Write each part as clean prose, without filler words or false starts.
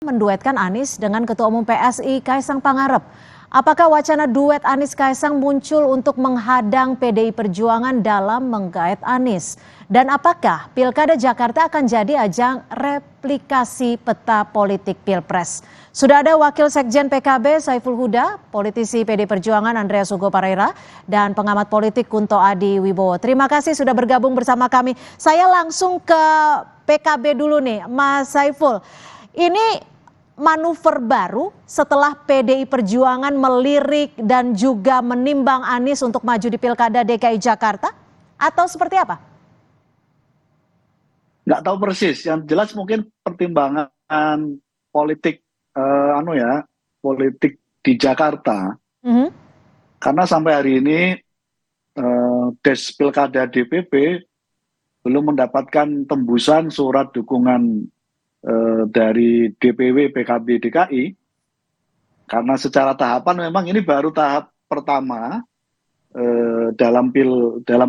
Menduetkan Anies dengan Ketua Umum PSI Kaisang Pangarep. Apakah wacana duet Anies Kaisang muncul untuk menghadang PDI Perjuangan dalam menggait Anies? Dan apakah Pilkada Jakarta akan jadi ajang replikasi peta politik Pilpres? Sudah ada Wakil Sekjen PKB Saiful Huda, politisi PDI Perjuangan Andreas Hugo Pareira, dan pengamat politik Kunto Adi Wibowo. Terima kasih sudah bergabung bersama kami. Saya langsung ke PKB dulu nih, Mas Saiful. Ini manuver baru setelah PDI Perjuangan melirik dan juga menimbang Anies untuk maju di Pilkada DKI Jakarta, atau seperti apa? Nggak tahu persis, yang jelas mungkin pertimbangan politik politik di Jakarta. Karena sampai hari ini Des Pilkada DPP belum mendapatkan tembusan surat dukungan dari DPW PKB DKI, karena secara tahapan memang ini baru tahap pertama dalam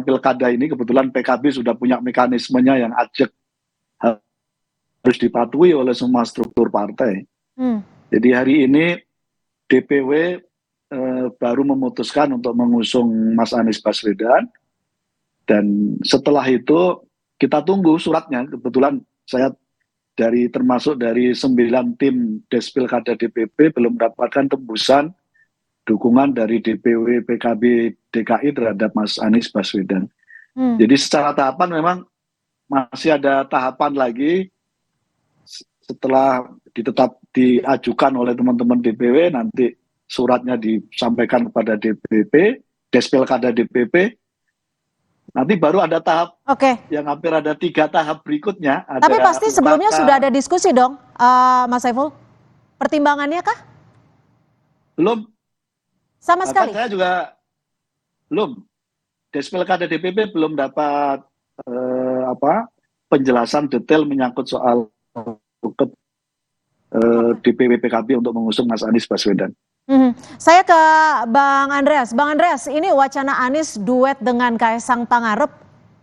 pilkada ini. Kebetulan PKB sudah punya mekanismenya yang ajak, harus dipatuhi oleh semua struktur partai. Jadi hari ini DPW baru memutuskan untuk mengusung Mas Anies Baswedan, dan setelah itu kita tunggu suratnya. Kebetulan saya termasuk dari 9 tim Des Pilkada DPP belum mendapatkan tembusan dukungan dari DPW PKB DKI terhadap Mas Anies Baswedan. Jadi secara tahapan memang masih ada tahapan lagi. Setelah diajukan oleh teman-teman DPW, nanti suratnya disampaikan kepada DPP, Des Pilkada DPP. Nanti baru ada tahap yang hampir ada 3 tahap berikutnya. Tapi pasti sebelumnya sudah ada diskusi dong, Mas Saiful? Pertimbangannya kah? Belum. Sama sekali? Saya juga belum. Des Pilkada DPP belum dapat penjelasan detail menyangkut soal DPW PKB untuk mengusung Mas Anies Baswedan. Saya ke Bang Andreas. Bang Andreas, ini wacana Anies duet dengan Kaisang Pangarep,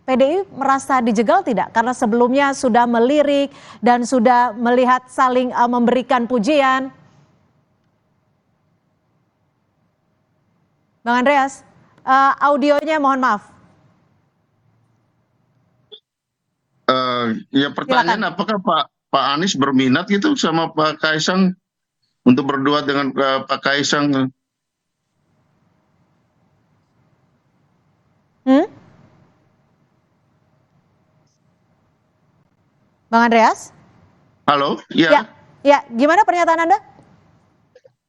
PDI merasa dijegal tidak? Karena sebelumnya sudah melirik dan sudah melihat saling memberikan pujian. Bang Andreas, audionya mohon maaf. Ya pertanyaan, silakan. Apakah Pak Anies berminat gitu sama Pak Kaisang untuk berdua dengan Pak Kaisang? Bang Andreas? Halo, ya. Ya, gimana pernyataan Anda?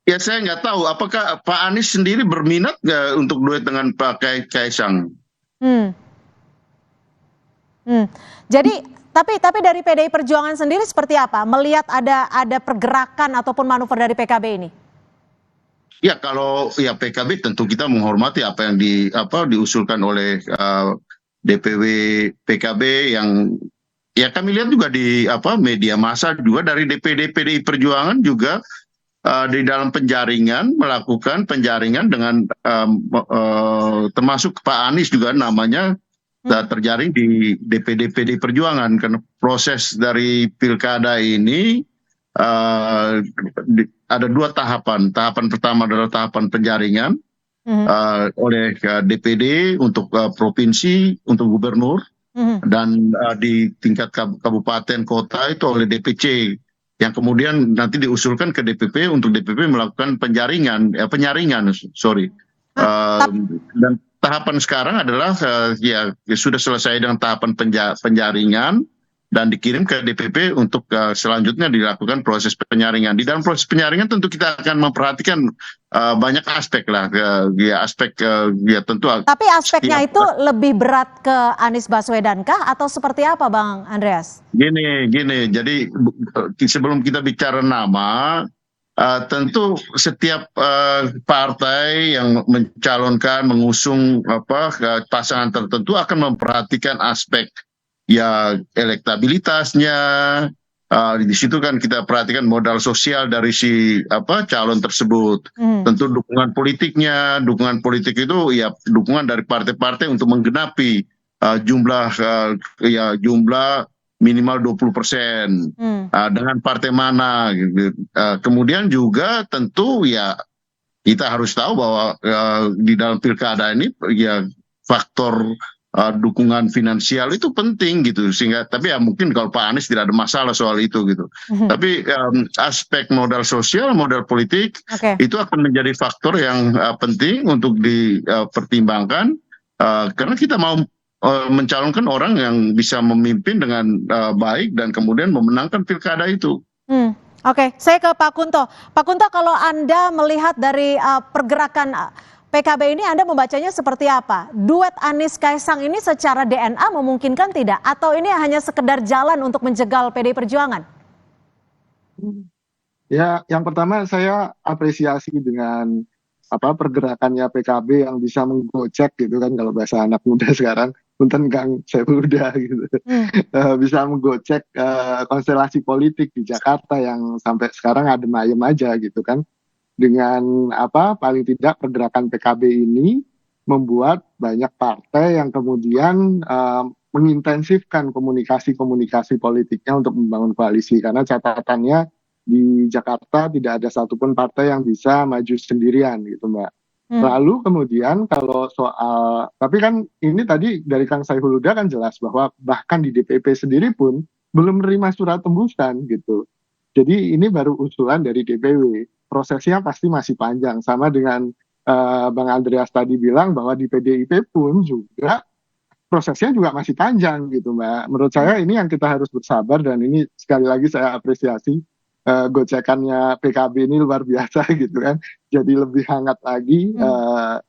Ya saya nggak tahu, apakah Pak Anies sendiri berminat nggak untuk duet dengan Pak Kaisang? Jadi, tapi dari PDI Perjuangan sendiri seperti apa? Melihat ada pergerakan ataupun manuver dari PKB ini? Ya kalau ya PKB tentu kita menghormati apa yang diusulkan oleh DPW PKB, yang ya kami lihat juga di media massa juga dari PDI Perjuangan juga di dalam penjaringan, melakukan penjaringan dengan termasuk Pak Anies juga namanya terjaring di PDI Perjuangan, karena proses dari pilkada ini ada 2 tahapan. Tahapan pertama adalah tahapan penjaringan oleh DPD untuk provinsi, untuk gubernur, dan di tingkat kabupaten kota itu oleh DPC, yang kemudian nanti diusulkan ke DPP untuk DPP melakukan penyaringan. Dan tahapan sekarang adalah ya sudah selesai dengan tahapan penjaringan dan dikirim ke DPP untuk selanjutnya dilakukan proses penyaringan. Di dalam proses penyaringan tentu kita akan memperhatikan banyak aspek lah, tentu. Tapi aspeknya itu lebih berat ke Anies Baswedan kah atau seperti apa, Bang Andreas? Gini, jadi sebelum kita bicara nama, tentu setiap partai yang mencalonkan, mengusung pasangan tertentu akan memperhatikan aspek ya elektabilitasnya. Di situ kan kita perhatikan modal sosial dari si calon tersebut. Tentu dukungan politiknya, dukungan politik itu ya dukungan dari partai-partai untuk menggenapi jumlah minimal 20%. Dengan partai mana gitu. Kemudian juga tentu ya kita harus tahu bahwa di dalam pilkada ini ya faktor dukungan finansial itu penting gitu, sehingga tapi ya mungkin kalau Pak Anies tidak ada masalah soal itu gitu. Tapi aspek modal sosial, modal politik itu akan menjadi faktor yang penting untuk dipertimbangkan karena kita mau mencalonkan orang yang bisa memimpin dengan baik dan kemudian memenangkan pilkada itu. Oke, saya ke Pak Kunto. Pak Kunto, kalau Anda melihat dari pergerakan PKB ini, Anda membacanya seperti apa? Duet Anies Kaisang ini secara DNA memungkinkan tidak? Atau ini hanya sekedar jalan untuk menjegal PDI Perjuangan? Ya, yang pertama saya apresiasi dengan pergerakannya PKB yang bisa menggocek gitu kan, kalau bahasa anak muda sekarang, punten Kang Saifuddha gitu, bisa menggocek konstelasi politik di Jakarta yang sampai sekarang adem ayem aja gitu kan, dengan paling tidak pergerakan PKB ini membuat banyak partai yang kemudian mengintensifkan komunikasi politiknya untuk membangun koalisi, karena catatannya di Jakarta tidak ada satupun partai yang bisa maju sendirian gitu Mbak. Lalu kemudian kalau soal, tapi kan ini tadi dari Kang Saifuddha kan jelas bahwa bahkan di DPP sendiri pun belum menerima surat tembusan gitu. Jadi ini baru usulan dari DPW. Prosesnya pasti masih panjang, sama dengan Bang Andreas tadi bilang bahwa di PDIP pun juga prosesnya juga masih panjang gitu Mbak. Menurut saya ini yang kita harus bersabar, dan ini sekali lagi saya apresiasi gocekannya PKB ini luar biasa gitu kan. Jadi lebih hangat lagi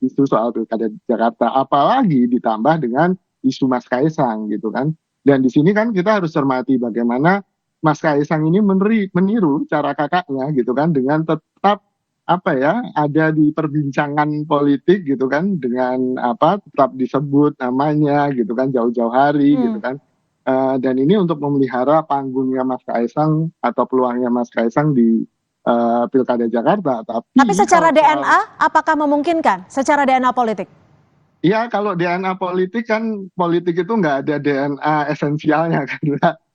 isu soal pilkada Jakarta, apalagi ditambah dengan isu Mas Kaisang gitu kan. Dan di sini kan kita harus cermati bagaimana Mas Kaisang ini meniru cara kakaknya gitu kan, dengan tetap ada di perbincangan politik gitu kan, dengan tetap disebut namanya gitu kan jauh-jauh hari gitu kan. Dan ini untuk memelihara panggungnya Mas Kaisang atau peluangnya Mas Kaisang di pilkada Jakarta. Tapi secara DNA apakah memungkinkan secara DNA politik? Iya, kalau DNA politik kan, politik itu nggak ada DNA esensialnya kan,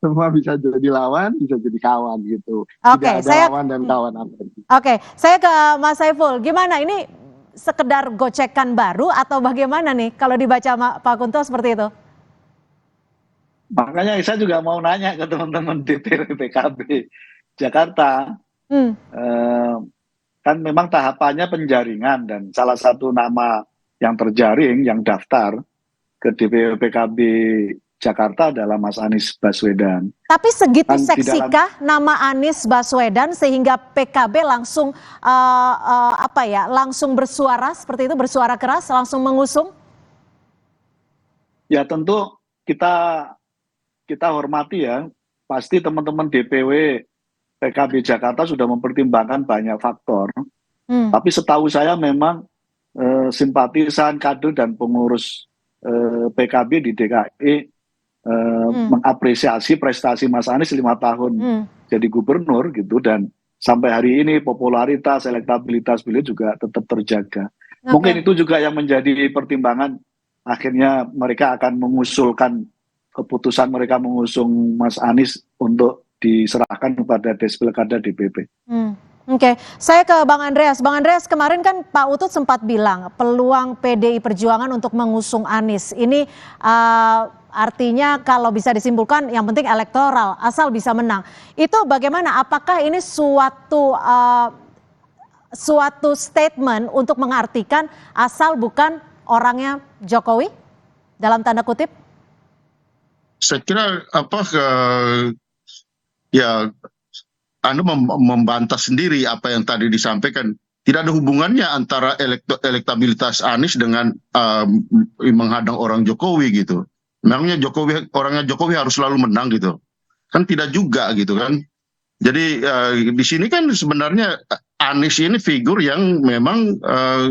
semua bisa jadi lawan, bisa jadi kawan gitu. Tidak ada lawan dan kawan apa. Oke, saya ke Mas Saiful. Gimana ini, sekedar gocekan baru atau bagaimana nih kalau dibaca Pak Kunto seperti itu? Makanya saya juga mau nanya ke teman-teman DPW PKB Jakarta, kan memang tahapannya penjaringan, dan salah satu nama yang terjaring, yang daftar ke DPW PKB Jakarta adalah Mas Anies Baswedan. Tapi segitu seksikah nama Anies Baswedan sehingga PKB langsung langsung bersuara seperti itu, bersuara keras, langsung mengusung? Ya tentu kita hormati ya, pasti teman-teman DPW PKB Jakarta sudah mempertimbangkan banyak faktor. Tapi setahu saya memang simpatisan, kader dan pengurus PKB di DKI mengapresiasi prestasi Mas Anies 5 tahun jadi gubernur gitu, dan sampai hari ini popularitas, elektabilitas beliau juga tetap terjaga. Mungkin itu juga yang menjadi pertimbangan akhirnya mereka akan mengusulkan keputusan mereka mengusung Mas Anies untuk diserahkan kepada Despilkada DPP. Oke, saya ke Bang Andreas. Bang Andreas, kemarin kan Pak Utut sempat bilang peluang PDI Perjuangan untuk mengusung Anies ini artinya kalau bisa disimpulkan yang penting elektoral, asal bisa menang. Itu bagaimana? Apakah ini suatu statement untuk mengartikan asal bukan orangnya Jokowi dalam tanda kutip? Saya kira Anda membantah sendiri apa yang tadi disampaikan. Tidak ada hubungannya antara elektabilitas Anies dengan menghadang orang Jokowi gitu. Memangnya orangnya Jokowi harus selalu menang gitu? Kan tidak juga gitu kan. Jadi di sini kan sebenarnya Anies ini figur yang memang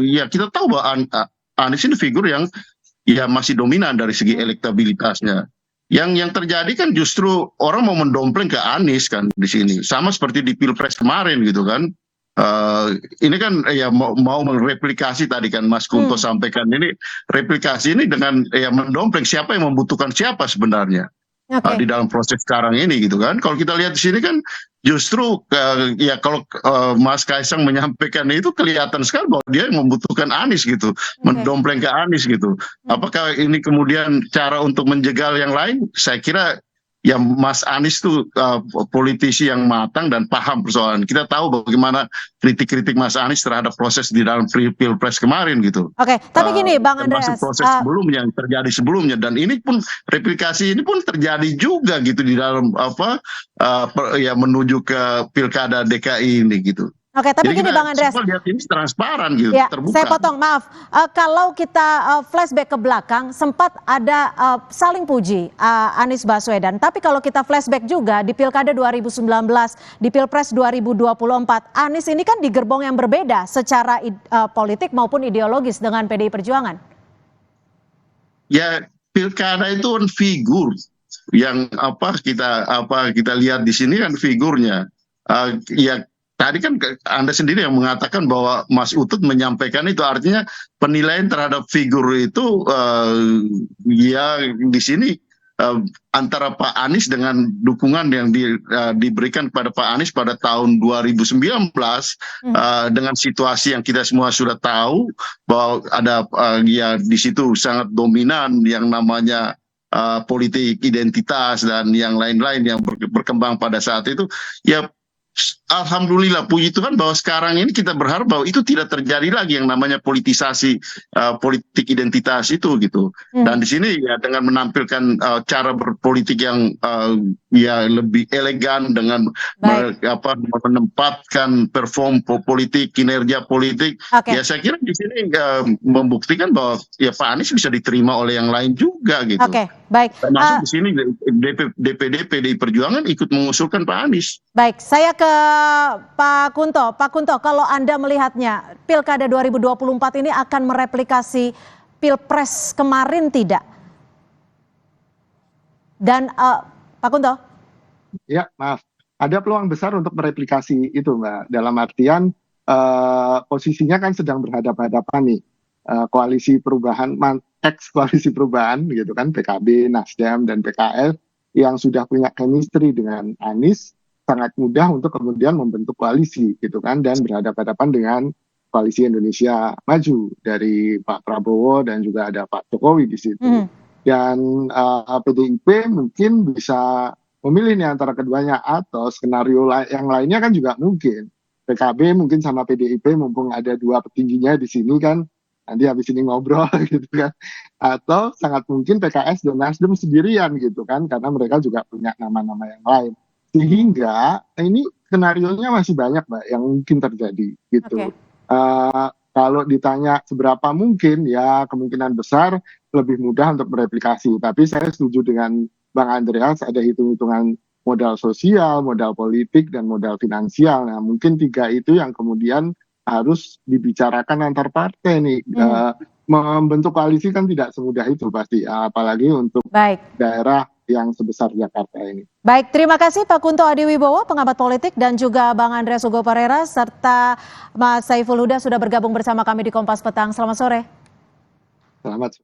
ya kita tahu bahwa Anies ini figur yang ya masih dominan dari segi elektabilitasnya. Yang terjadi kan justru orang mau mendompleng ke Anies kan di sini, sama seperti di Pilpres kemarin gitu kan. Ini kan ya mau mereplikasi tadi kan Mas Kunto sampaikan, ini replikasi ini dengan ya mendompleng siapa yang membutuhkan siapa sebenarnya. di dalam proses sekarang ini gitu kan. Kalau kita lihat di sini kan justru ya kalau Mas Kaisang menyampaikan itu kelihatan sekali bahwa dia membutuhkan Anies gitu, mendompleng ke Anies gitu. Apakah ini kemudian cara untuk menjegal yang lain? Saya kira ya Mas Anies tuh politisi yang matang dan paham persoalan. Kita tahu bagaimana kritik-kritik Mas Anies terhadap proses di dalam Pilpres kemarin gitu. Oke, tapi gini Bang Andreas, termasuk proses sebelumnya yang terjadi sebelumnya, dan ini pun replikasi ini pun terjadi juga gitu di dalam ya menuju ke Pilkada DKI ini gitu. Oke, tapi jadi gini Bang Andreas, lihat ini transparan gitu, ya, terbuka. saya potong, maaf. Kalau kita flashback ke belakang, sempat ada saling puji Anies Baswedan. Tapi kalau kita flashback juga di Pilkada 2019, di Pilpres 2024, Anies ini kan di gerbong yang berbeda secara politik maupun ideologis dengan PDI Perjuangan. Ya, Pilkada itu kan figur yang kita lihat di sini kan figurnya. Ya tadi kan Anda sendiri yang mengatakan bahwa Mas Utut menyampaikan itu, artinya penilaian terhadap figur itu ya di sini antara Pak Anies dengan dukungan yang diberikan kepada Pak Anies pada tahun 2019 dengan situasi yang kita semua sudah tahu bahwa ada ya di situ sangat dominan yang namanya politik identitas dan yang lain-lain yang berkembang pada saat itu. Ya alhamdulillah, puji Tuhan bahwa sekarang ini kita berharap bahwa itu tidak terjadi lagi yang namanya politisasi politik identitas itu gitu. Dan di sini ya dengan menampilkan cara berpolitik yang ya lebih elegan dengan menempatkan perform politik, kinerja politik. Ya saya kira di sini membuktikan bahwa ya Pak Anies bisa diterima oleh yang lain juga gitu. Baik. Termasuk di sini DPD PDI Perjuangan ikut mengusulkan Pak Anies. Baik, saya ke Pak Kunto. Pak Kunto, kalau Anda melihatnya, Pilkada 2024 ini akan mereplikasi Pilpres kemarin tidak? Dan Pak Kunto? Ya, maaf. Ada peluang besar untuk mereplikasi itu, Mbak. Dalam artian posisinya kan sedang berhadapan-hadapan nih. Koalisi perubahan, ex-koalisi perubahan gitu kan, PKB, Nasdem, dan PKS yang sudah punya chemistry dengan Anies, sangat mudah untuk kemudian membentuk koalisi gitu kan, dan berhadapan-hadapan dengan koalisi Indonesia Maju dari Pak Prabowo dan juga ada Pak Jokowi di situ. Dan PDIP mungkin bisa memilih nih antara keduanya, atau skenario yang lainnya kan juga mungkin. PKB mungkin sama PDIP mumpung ada dua petingginya di sini kan, nanti habis ini ngobrol gitu kan. Atau sangat mungkin PKS dan Nasdem sendirian gitu kan, karena mereka juga punya nama-nama yang lain. Sehingga ini skenarionya masih banyak Mbak yang mungkin terjadi gitu. Kalau ditanya seberapa mungkin, ya kemungkinan besar lebih mudah untuk mereplikasi. Tapi saya setuju dengan Bang Andreas, ada hitung-hitungan modal sosial, modal politik, dan modal finansial. Nah mungkin tiga itu yang kemudian harus dibicarakan antar partai nih. Membentuk koalisi kan tidak semudah itu pasti, apalagi untuk daerah yang sebesar Jakarta ini. Baik, terima kasih Pak Kunto Adiwibowo, pengamat politik, dan juga Bang Andreas Hugo Parera, serta Mas Saiful Huda sudah bergabung bersama kami di Kompas Petang. Selamat sore. Selamat.